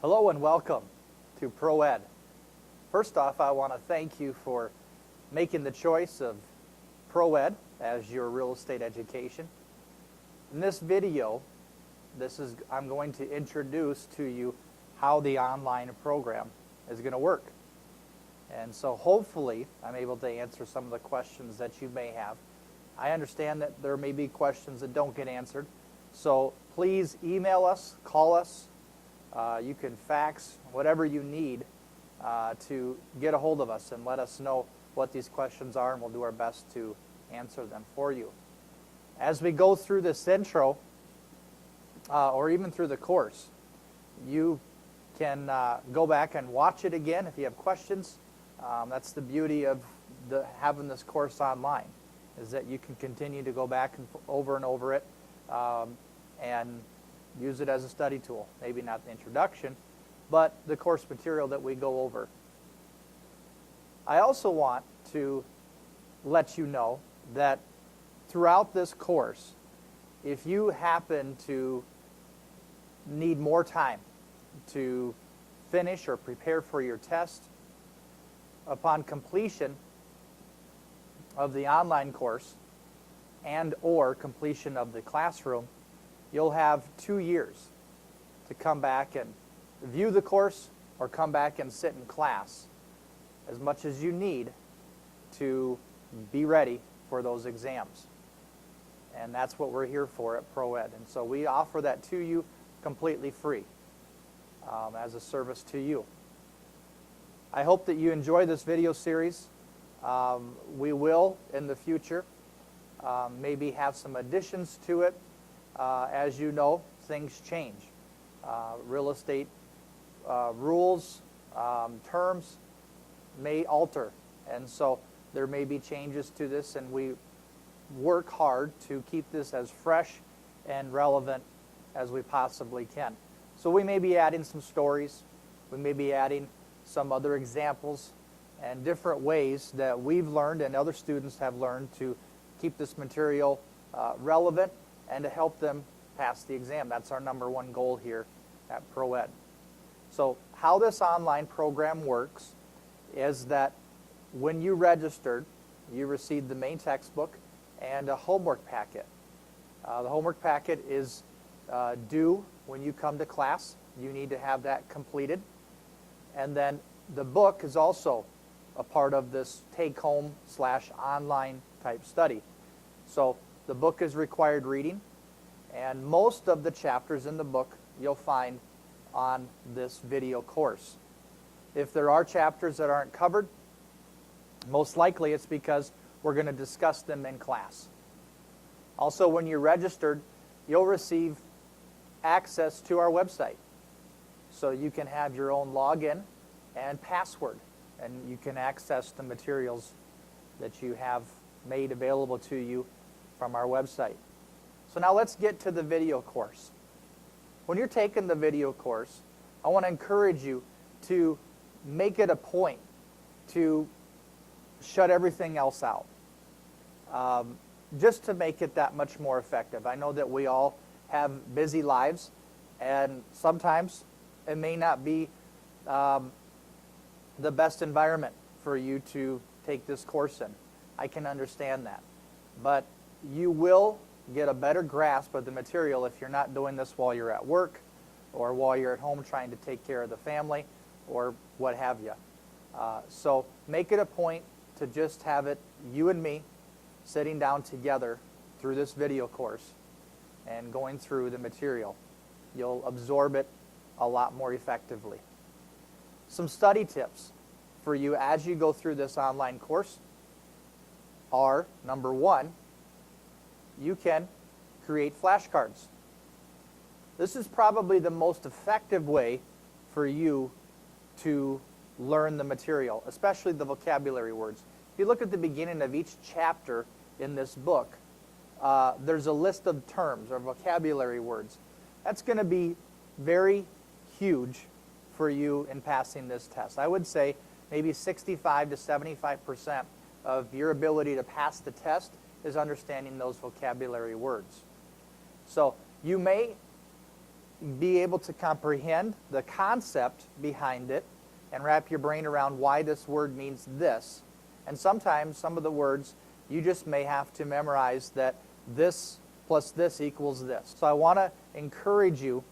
Hello and welcome to ProEd. First off, I want to thank you for making the choice of ProEd as your real estate education. In this video, I'm going to introduce to you how the online program is going to work. And so hopefully I'm able to answer some of the questions that you may have. I understand that there may be questions that don't get answered, so please email us, call us. You can fax, whatever you need to get a hold of us and let us know what these questions are, and we'll do our best to answer them for you. As we go through this intro, or even through the course, you can go back and watch it again if you have questions. That's the beauty of having this course online, is that you can continue to go back and over it and use it as a study tool. Maybe not the introduction, but the course material that we go over. I also want to let you know that throughout this course, if you happen to need more time to finish or prepare for your test, upon completion of the online course and or completion of the classroom, you'll have 2 years to come back and view the course or come back and sit in class as much as you need to be ready for those exams. And that's what we're here for at ProEd. And so we offer that to you completely free as a service to you. I hope that you enjoy this video series. We will, in the future, maybe have some additions to it. As you know, things change. Real estate rules, terms may alter. And so there may be changes to this, and we work hard to keep this as fresh and relevant as we possibly can. So we may be adding some stories. We may be adding some other examples and different ways that we've learned and other students have learned to keep this material relevant and to help them pass the exam. That's our number one goal here at ProEd. So how this online program works is that when you registered, you received the main textbook and a homework packet. The homework packet is due when you come to class. You need to have that completed. And then the book is also a part of this take-home/online type study. So the book is required reading, and most of the chapters in the book you'll find on this video course. If there are chapters that aren't covered, most likely it's because we're going to discuss them in class. Also, when you're registered, you'll receive access to our website. So you can have your own login and password, and you can access the materials that you have made available to you from our website. So now let's get to the video course. When you're taking the video course, I want to encourage you to make it a point to shut everything else out, just to make it that much more effective. I know that we all have busy lives, and sometimes it may not be the best environment for you to take this course in. I can understand that. But you will get a better grasp of the material if you're not doing this while you're at work or while you're at home trying to take care of the family or what have you. So make it a point to just have it, you and me, sitting down together through this video course and going through the material. You'll absorb it a lot more effectively. Some study tips for you as you go through this online course are, number one, you can create flashcards. This is probably the most effective way for you to learn the material, especially the vocabulary words. If you look at the beginning of each chapter in this book, there's a list of terms or vocabulary words. That's going to be very huge for you in passing this test. I would say maybe 65 to 75% of your ability to pass the test is understanding those vocabulary words. So you may be able to comprehend the concept behind it and wrap your brain around why this word means this. And sometimes some of the words you just may have to memorize that this plus this equals this. So I want to encourage you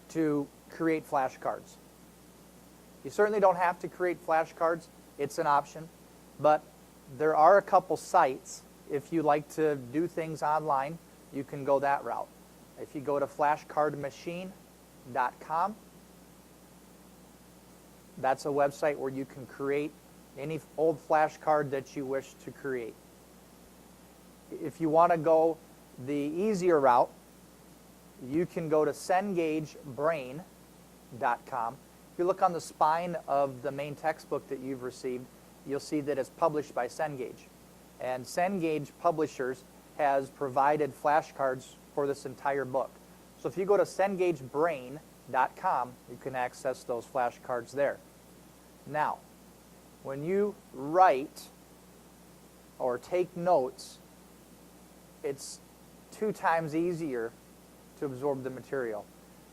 to create flashcards. You certainly don't have to create flashcards. It's an option. But there are a couple sites. If you like to do things online, you can go that route. If you go to flashcardmachine.com, that's a website where you can create any old flashcard that you wish to create. If you want to go the easier route, you can go to cengagebrain.com. If you look on the spine of the main textbook that you've received, you'll see that it's published by Cengage. And Cengage Publishers has provided flashcards for this entire book. So if you go to cengagebrain.com, you can access those flashcards there. Now, when you write or take notes, it's 2 times easier to absorb the material.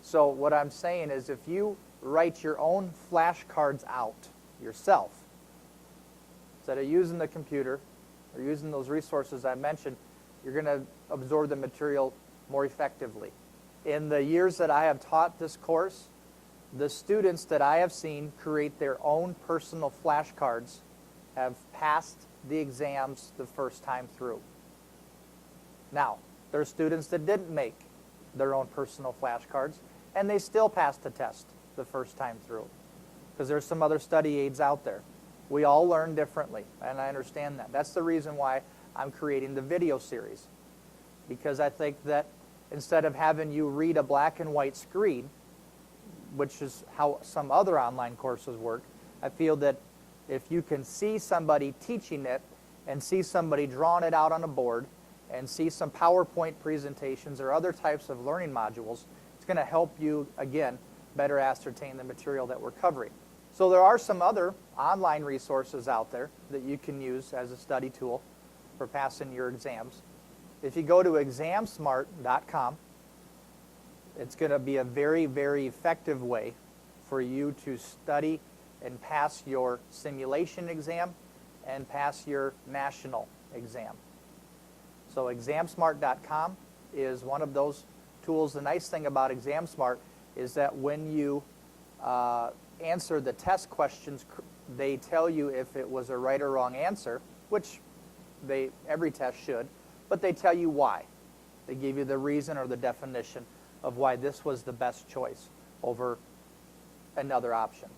So what I'm saying is if you write your own flashcards out yourself, instead of using the computer or using those resources I mentioned, you're going to absorb the material more effectively. In the years that I have taught this course, the students that I have seen create their own personal flashcards have passed the exams the first time through. Now, there are students that didn't make their own personal flashcards, and they still passed the test the first time through, because there's some other study aids out there. We all learn differently, and I understand that. That's the reason why I'm creating the video series, because I think that instead of having you read a black and white screen, which is how some other online courses work, I feel that if you can see somebody teaching it and see somebody drawing it out on a board and see some PowerPoint presentations or other types of learning modules, it's going to help you, again, better ascertain the material that we're covering. So there are some other online resources out there that you can use as a study tool for passing your exams. If you go to examsmart.com, it's going to be a very, very effective way for you to study and pass your simulation exam and pass your national exam. So examsmart.com is one of those tools. The nice thing about ExamSmart is that when you answer the test questions, they tell you if it was a right or wrong answer, which every test should, but they tell you why. They give you the reason or the definition of why this was the best choice over another option.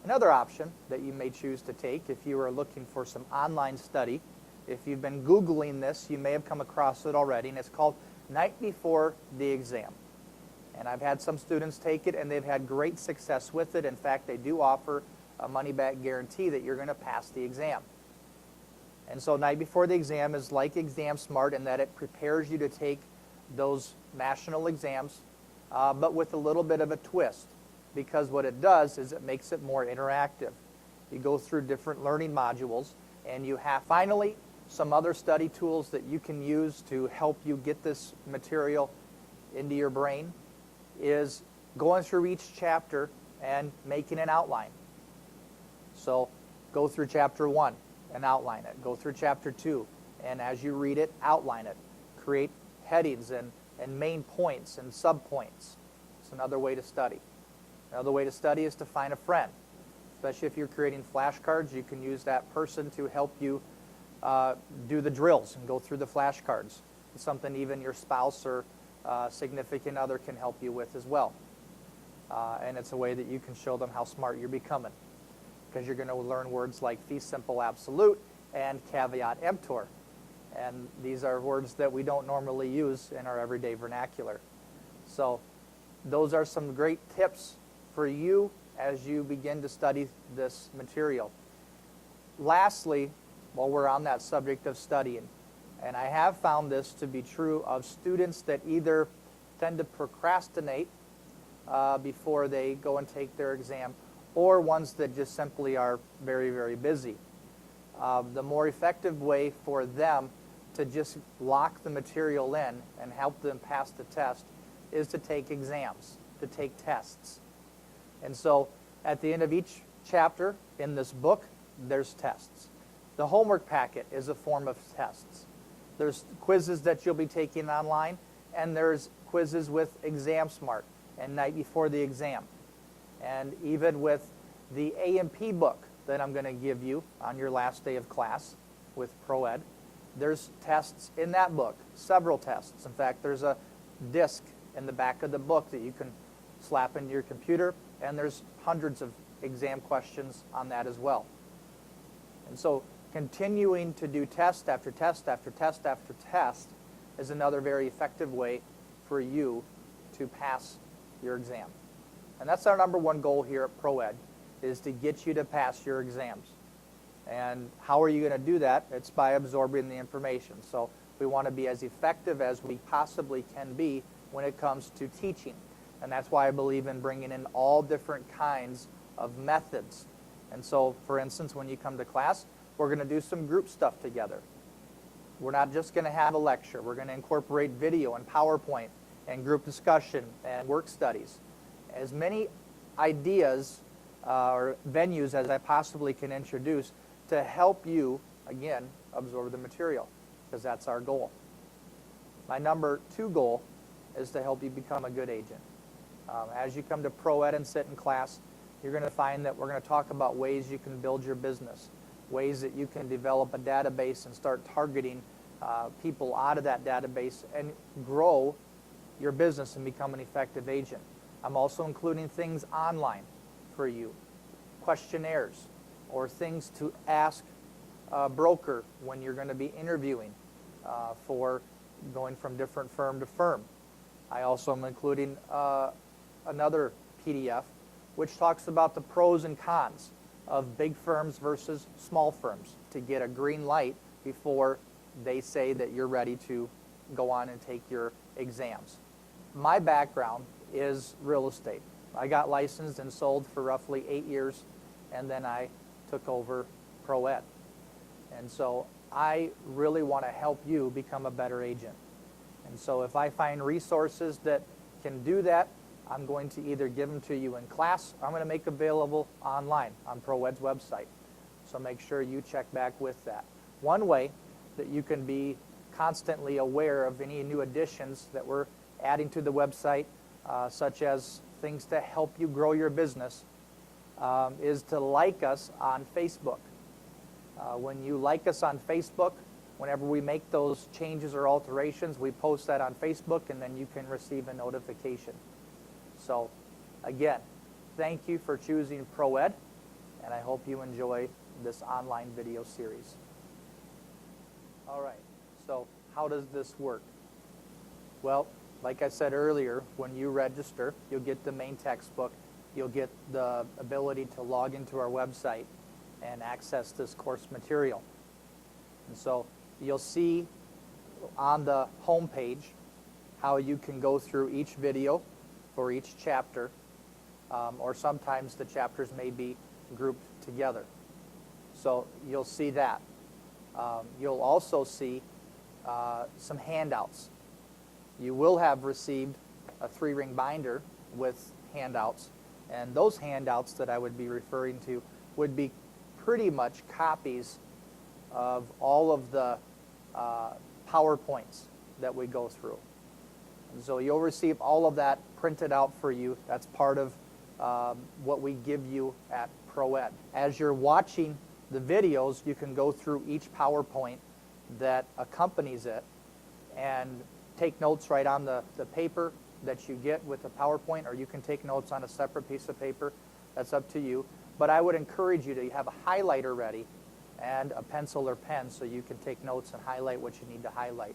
Another option that you may choose to take if you are looking for some online study, if you've been Googling this, you may have come across it already, and it's called Night Before the Exam. And I've had some students take it, and they've had great success with it. In fact, they do offer a money-back guarantee that you're going to pass the exam. And so Night Before the Exam is like Exam Smart in that it prepares you to take those national exams, but with a little bit of a twist, because what it does is it makes it more interactive. You go through different learning modules, and you have finally some other study tools that you can use to help you get this material into your brain is going through each chapter and making an outline. So go through chapter 1 and outline it. Go through chapter 2, and as you read it, outline it. Create headings and main points and subpoints. It's another way to study. Another way to study is to find a friend. Especially if you're creating flashcards, you can use that person to help you do the drills and go through the flashcards. It's something even your spouse or significant other can help you with as well. And it's a way that you can show them how smart you're becoming, because you're going to learn words like fee simple absolute and caveat emptor. And these are words that we don't normally use in our everyday vernacular. So those are some great tips for you as you begin to study this material. Lastly, while we're on that subject of studying, and I have found this to be true of students that either tend to procrastinate before they go and take their exam, or ones that just simply are very, very busy. The more effective way for them to just lock the material in and help them pass the test is to take exams, to take tests. And so at the end of each chapter in this book, there's tests. The homework packet is a form of tests. There's quizzes that you'll be taking online, and there's quizzes with Exam Smart and Night Before the Exam. And even with the A&P book that I'm going to give you on your last day of class with ProEd, there's tests in that book, several tests. In fact, there's a disc in the back of the book that you can slap into your computer, and there's hundreds of exam questions on that as well. And so continuing to do test after test after test after test is another very effective way for you to pass your exam. And that's our number one goal here at ProEd, is to get you to pass your exams. And how are you going to do that? It's by absorbing the information. So we want to be as effective as we possibly can be when it comes to teaching. And that's why I believe in bringing in all different kinds of methods. And so, for instance, when you come to class, we're going to do some group stuff together. We're not just going to have a lecture. We're going to incorporate video and PowerPoint and group discussion and work studies. As many ideas or venues as I possibly can introduce to help you, again, absorb the material, because that's our goal. My number 2 goal is to help you become a good agent. As you come to ProEd and sit in class, you're going to find that we're going to talk about ways you can build your business, ways that you can develop a database and start targeting people out of that database and grow your business and become an effective agent. I'm also including things online for you, questionnaires, or things to ask a broker when you're going to be interviewing for going from different firm to firm. I also am including another PDF which talks about the pros and cons of big firms versus small firms to get a green light before they say that you're ready to go on and take your exams. My background is real estate. I got licensed and sold for roughly 8 years, and then I took over ProEd. And so I really want to help you become a better agent. And so if I find resources that can do that, I'm going to either give them to you in class, or I'm going to make available online on ProEd's website. So make sure you check back with that. One way that you can be constantly aware of any new additions that we're adding to the website, such as things to help you grow your business, is to like us on Facebook. When you like us on Facebook, whenever we make those changes or alterations, we post that on Facebook, and then you can receive a notification. So, again, thank you for choosing ProEd. and I hope you enjoy this online video series. All right, so how does this work? Well, like I said earlier, when you register, you'll get the main textbook. You'll get the ability to log into our website and access this course material. And so you'll see on the home page how you can go through each video for each chapter, or sometimes the chapters may be grouped together. So you'll see that. You'll also see some handouts. You will have received a 3-ring binder with handouts, and those handouts that I would be referring to would be pretty much copies of all of the PowerPoints that we go through. And so you'll receive all of that printed out for you. That's part of what we give you at ProEd. As you're watching the videos, you can go through each PowerPoint that accompanies it and take notes right on the paper that you get with the PowerPoint, or you can take notes on a separate piece of paper. That's up to you. But I would encourage you to have a highlighter ready and a pencil or pen so you can take notes and highlight what you need to highlight.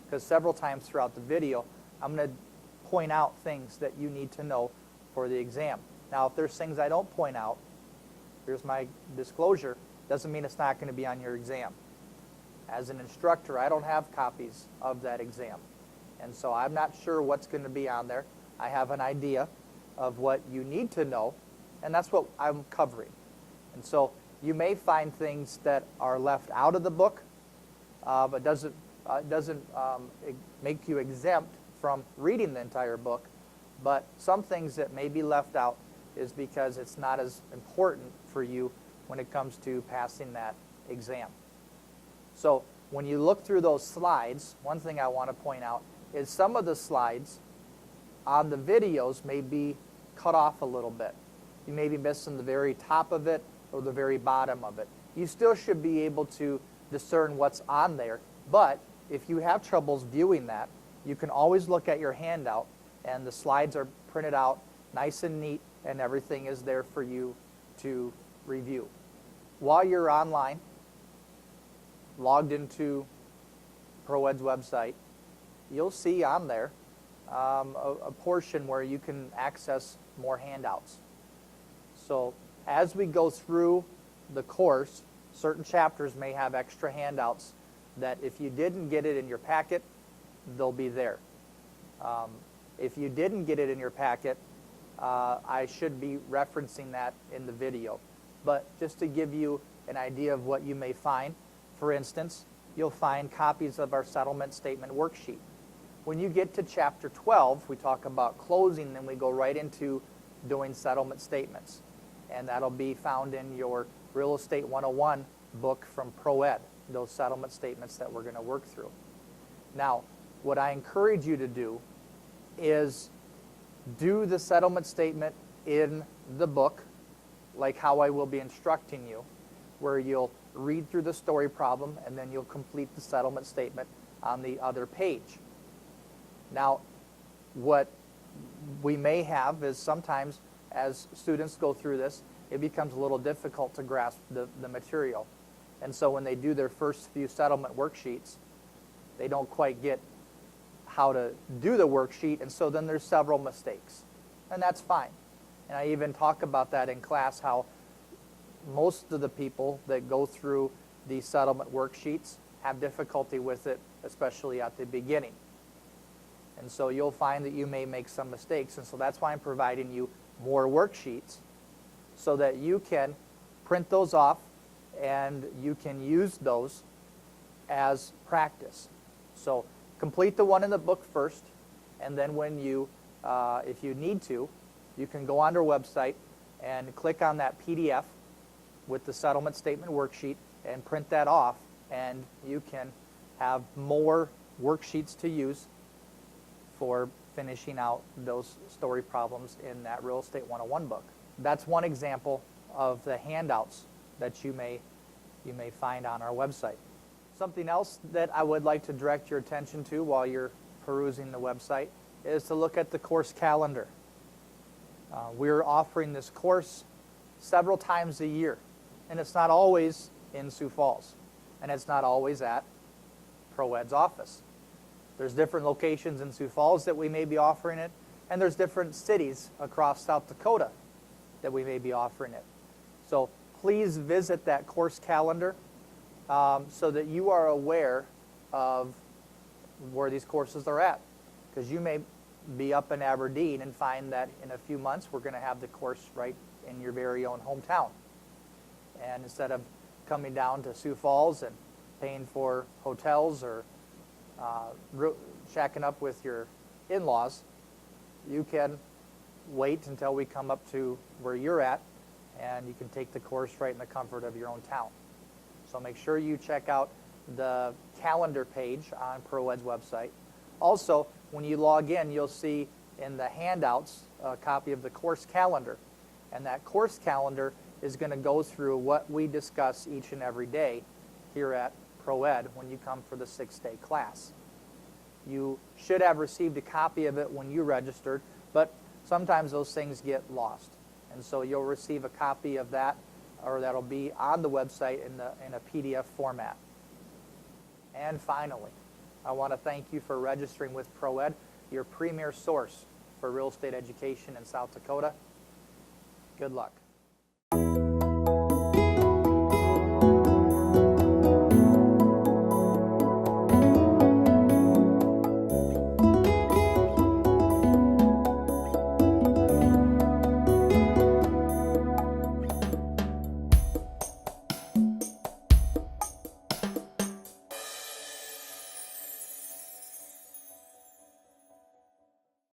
Because several times throughout the video, I'm going to point out things that you need to know for the exam. Now, if there's things I don't point out, here's my disclosure, doesn't mean it's not going to be on your exam. As an instructor, I don't have copies of that exam. And so I'm not sure what's going to be on there. I have an idea of what you need to know, and that's what I'm covering. And so you may find things that are left out of the book, but doesn't make you exempt from reading the entire book. But some things that may be left out is because it's not as important for you when it comes to passing that exam. So when you look through those slides, one thing I want to point out is some of the slides on the videos may be cut off a little bit. You may be missing the very top of it or the very bottom of it. You still should be able to discern what's on there, but if you have troubles viewing that, you can always look at your handout, and the slides are printed out nice and neat, and everything is there for you to review. While you're online, logged into ProEd's website, you'll see on there a portion where you can access more handouts. So as we go through the course, certain chapters may have extra handouts that if you didn't get it in your packet, they'll be there. If you didn't get it in your packet, I should be referencing that in the video. But just to give you an idea of what you may find, for instance, you'll find copies of our settlement statement worksheet. When you get to chapter 12, we talk about closing, then we go right into doing settlement statements. And that'll be found in your Real Estate 101 book from ProEd, those settlement statements that we're going to work through. Now, what I encourage you to do is do the settlement statement in the book, like how I will be instructing you, where you'll read through the story problem and then you'll complete the settlement statement on the other page. Now, what we may have is sometimes as students go through this, it becomes a little difficult to grasp the material. And so when they do their first few settlement worksheets, they don't quite get how to do the worksheet, and so then there's several mistakes. And that's fine. And I even talk about that in class, how most of the people that go through the settlement worksheets have difficulty with it, especially at the beginning. And so you'll find that you may make some mistakes, and so that's why I'm providing you more worksheets so that you can print those off and you can use those as practice. So complete the one in the book first, and then when you, if you need to, you can go on our website and click on that PDF with the settlement statement worksheet and print that off, and you can have more worksheets to use for finishing out those story problems in that Real Estate 101 book. That's one example of the handouts that you may find on our website. Something else that I would like to direct your attention to while you're perusing the website is to look at the course calendar. We're offering this course several times a year. And it's not always in Sioux Falls. And it's not always at ProEd's office. There's different locations in Sioux Falls that we may be offering it, and there's different cities across South Dakota that we may be offering it. So please visit that course calendar so that you are aware of where these courses are at. Because you may be up in Aberdeen and find that in a few months we're going to have the course right in your very own hometown. And instead of coming down to Sioux Falls and paying for hotels or shacking up with your in-laws, you can wait until we come up to where you're at, and you can take the course right in the comfort of your own town. So make sure you check out the calendar page on ProEd's website. Also, when you log in, you'll see in the handouts a copy of the course calendar. And that course calendar is going to go through what we discuss each and every day here at ProEd when you come for the 6-day class. You should have received a copy of it when you registered, but sometimes those things get lost. And so you'll receive a copy of that, or that'll be on the website in a PDF format. And finally, I want to thank you for registering with ProEd, your premier source for real estate education in South Dakota. Good luck.